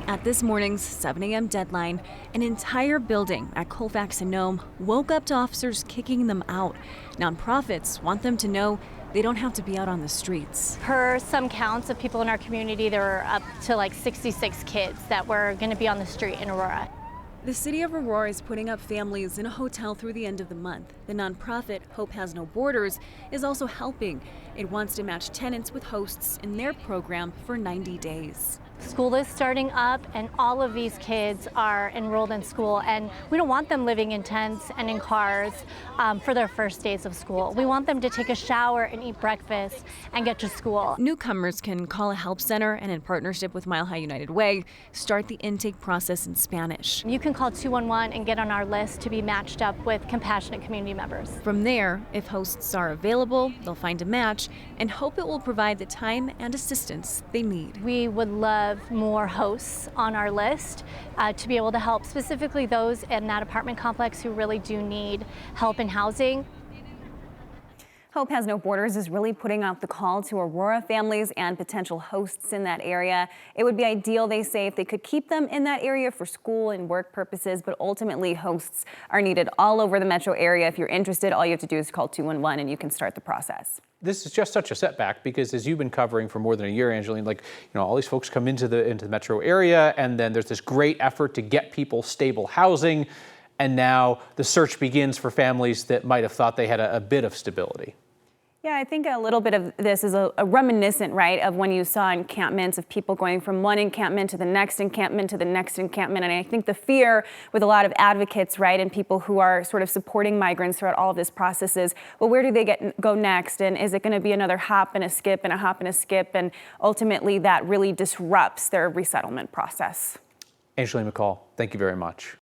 At this morning's 7 a.m. deadline, an entire building at Colfax and Nome woke up to officers kicking them out. Nonprofits want them to know they don't have to be out on the streets. Per some counts of people in our community, there were up to like 66 kids that were going to be on the street in Aurora. The city of Aurora is putting up families in a hotel through the end of the month. The nonprofit Hope Has No Borders is also helping. It wants to match tenants with hosts in their program for 90 days. School is starting up and all of these kids are enrolled in school, and we don't want them living in tents and in cars for their first days of school. We want them to take a shower and eat breakfast and get to school. Newcomers can call a help center and, in partnership with Mile High United Way, start the intake process in Spanish. You can call 211 and get on our list to be matched up with compassionate community members. From there, if hosts are available, they'll find a match and hope it will provide the time and assistance they need. We would love more hosts on our list to be able to help specifically those in that apartment complex who really do need help in housing. Hope Has No Borders is really putting out the call to Aurora families and potential hosts in that area. It would be ideal, they say, if they could keep them in that area for school and work purposes, but ultimately hosts are needed all over the metro area. If you're interested, all you have to do is call 211 and you can start the process. This is just such a setback because, as you've been covering for more than a year, Angeline, all these folks come into the metro area, and then there's this great effort to get people stable housing, and now the search begins for families that might have thought they had a bit of stability. Yeah, I think a little bit of this is a reminiscent, right, of when you saw encampments of people going from one encampment to the next encampment to the next encampment. And I think the fear with a lot of advocates, right, and people who are sort of supporting migrants throughout all of this process is, well, where do they go next? And is it going to be another hop and a skip and a hop and a skip? And ultimately that really disrupts their resettlement process. Angeline McCall, thank you very much.